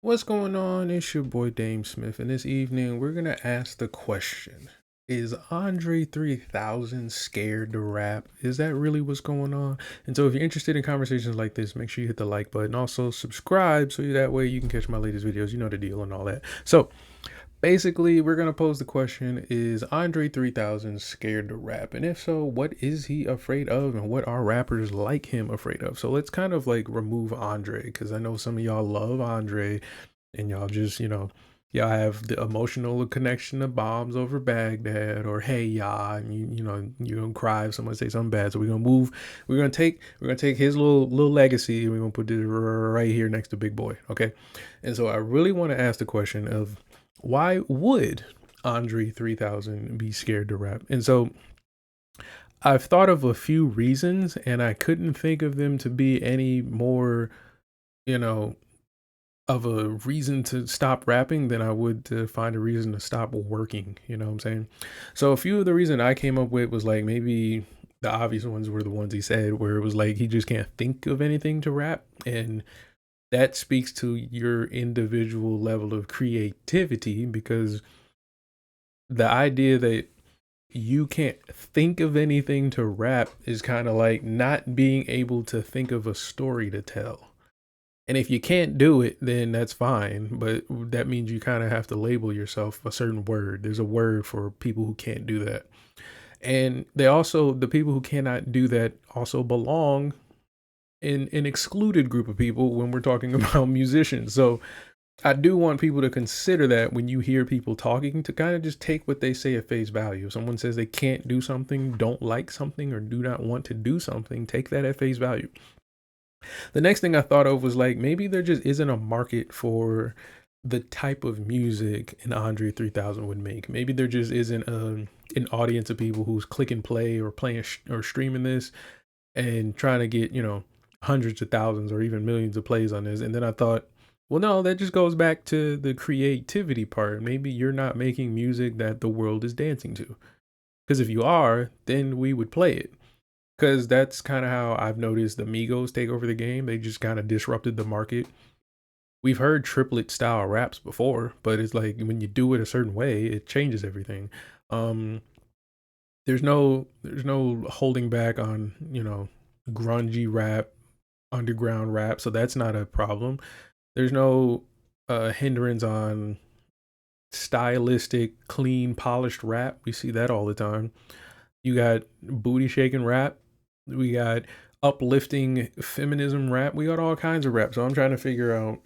What's going on? It's your boy DameSmiff, and this evening we're gonna ask the question: is Andre 3000 scared to rap? Is that really what's going on? And so, if you're interested in conversations like this, make sure you hit the like button. Also, subscribe so that way you can catch my latest videos. You know the deal and all that. So, basically, we're gonna pose the question: is Andre 3000 scared to rap? And if so, what is he afraid of, and what are rappers like him afraid of? So let's kind of like remove Andre, because I know some of y'all love Andre and y'all just, y'all have the emotional connection to Bombs Over Baghdad or Hey Ya, and you're gonna cry if someone say something bad. So we're gonna take his little legacy, and we're gonna put it right here next to Big Boy. Okay. And so I really want to ask the question of, why would Andre 3000 be scared to rap? And so I've thought of a few reasons, and I couldn't think of them to be any more, you know, of a reason to stop rapping than I would to find a reason to stop working. You know what I'm saying? So a few of the reason I came up with was like, maybe the obvious ones were the ones he said, where it was like he just can't think of anything to rap. And that speaks to your individual level of creativity, because the idea that you can't think of anything to rap is kind of like not being able to think of a story to tell. And if you can't do it, then that's fine. But that means you kind of have to label yourself a certain word. There's a word for people who can't do that. And the people who cannot do that also belong in an excluded group of people when we're talking about musicians. So I do want people to consider that when you hear people talking, to kind of just take what they say at face value. If someone says they can't do something, don't like something, or do not want to do something, take that at face value. The next thing I thought of was like, maybe there just isn't a market for the type of music an Andre 3000 would make. Maybe there just isn't an audience of people who's clicking play or playing or streaming this and trying to get, hundreds of thousands or even millions of plays on this. And then I thought, well, no, that just goes back to the creativity part. Maybe you're not making music that the world is dancing to. Because if you are, then we would play it. Because that's kind of how I've noticed the Migos take over the game. They just kind of disrupted the market. We've heard triplet style raps before, but it's like when you do it a certain way, it changes everything. Um, there's no holding back on, grungy rap, underground rap, so that's not a problem. There's no hindrance on stylistic, clean, polished rap. We see that all the time. You got booty shaking rap. We got uplifting feminism rap. We got all kinds of rap. So I'm trying to figure out.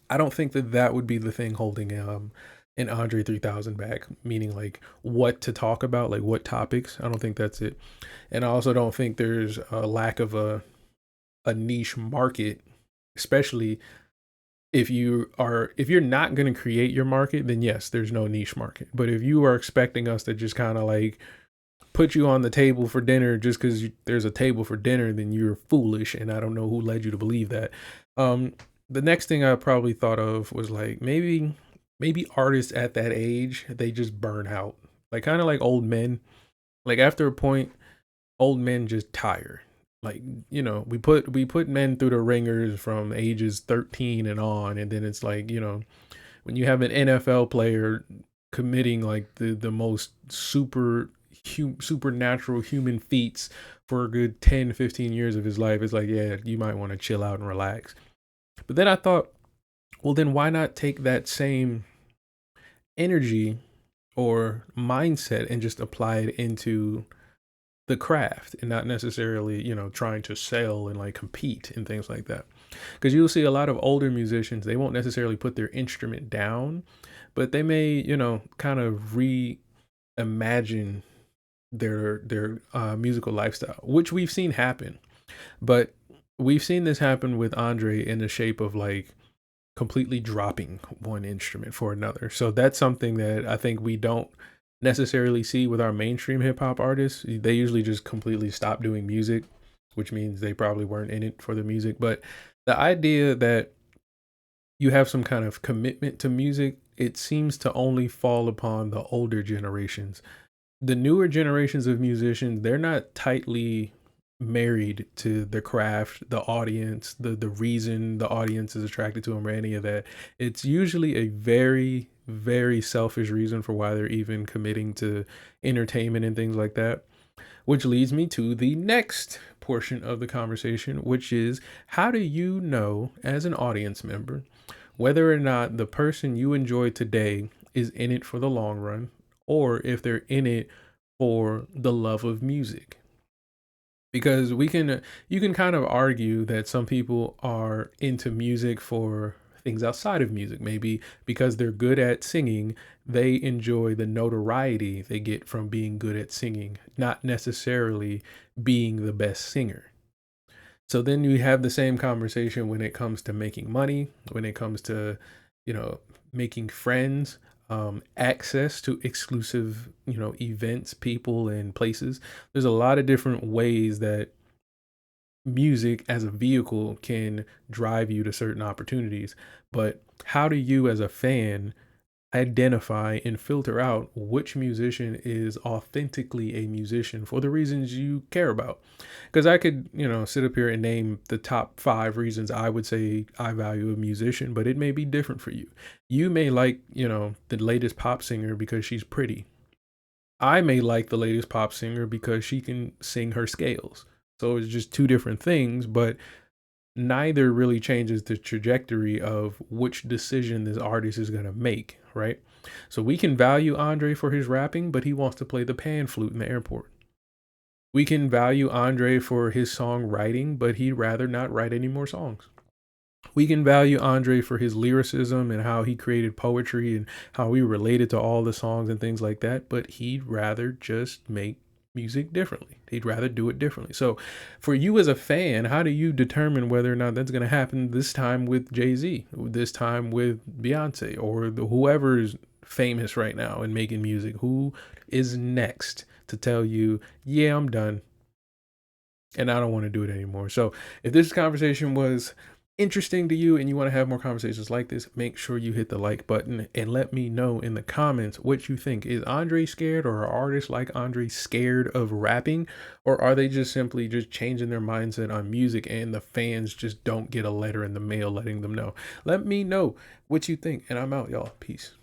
I don't think that that would be the thing holding an Andre 3000 back, meaning like what to talk about, like what topics. I don't think that's it. And I also don't think there's a lack of a niche market, especially if you're not going to create your market, then yes, there's no niche market. But if you are expecting us to just kind of like put you on the table for dinner just because there's a table for dinner, then you're foolish, and I don't know who led you to believe that. um the next thing I probably thought of was like, maybe artists at that age, they just burn out, like kind of like old men. Like after a point, old men just tire. Like, we put men through the ringers from ages 13 and on, and then it's like, when you have an NFL player committing like the most supernatural human feats for a good 10, 15 years of his life, it's like, yeah, you might want to chill out and relax. But then I thought, well, then why not take that same energy or mindset and just apply it into the craft, and not necessarily, trying to sell and like compete and things like that. Because you'll see a lot of older musicians, they won't necessarily put their instrument down, but they may, kind of reimagine their musical lifestyle, which we've seen happen. But we've seen this happen with Andre in the shape of like completely dropping one instrument for another. So that's something that I think we don't necessarily see with our mainstream hip hop artists. They usually just completely stop doing music, which means they probably weren't in it for the music. But the idea that you have some kind of commitment to music, it seems to only fall upon the older generations. The newer generations of musicians, they're not tightly married to the craft, the audience, the reason the audience is attracted to him or any of that. It's usually a very, very selfish reason for why they're even committing to entertainment and things like that. Which leads me to the next portion of the conversation, which is how do you know as an audience member whether or not the person you enjoy today is in it for the long run or if they're in it for the love of music? Because you can kind of argue that some people are into music for things outside of music. Maybe because they're good at singing, they enjoy the notoriety they get from being good at singing, not necessarily being the best singer. So then you have the same conversation when it comes to making money, when it comes to, making friends, access to exclusive, events, people, and places. There's a lot of different ways that music as a vehicle can drive you to certain opportunities. But how do you, as a fan, identify and filter out which musician is authentically a musician for the reasons you care about? Because I could, sit up here and name the top 5 reasons I would say I value a musician, but it may be different for you. You may like, the latest pop singer because she's pretty. I may like the latest pop singer because she can sing her scales. So it's just two different things, but neither really changes the trajectory of which decision this artist is going to make, right? So we can value Andre for his rapping, but he wants to play the pan flute in the airport. We can value Andre for his songwriting, but he'd rather not write any more songs. We can value Andre for his lyricism and how he created poetry and how he related to all the songs and things like that, but he'd rather just make music differently. He'd rather do it differently. So, for you as a fan, how do you determine whether or not that's going to happen this time with Jay-Z, this time with Beyonce, or whoever's famous right now and making music? Who is next to tell you, yeah, I'm done and I don't want to do it anymore? So, if this conversation was interesting to you and you want to have more conversations like this, make sure you hit the like button and let me know in the comments what you think. Is Andre scared, or are artists like Andre scared of rapping, or are they just simply just changing their mindset on music and the fans just don't get a letter in the mail letting them know? Let me know what you think, and I'm out, y'all. Peace.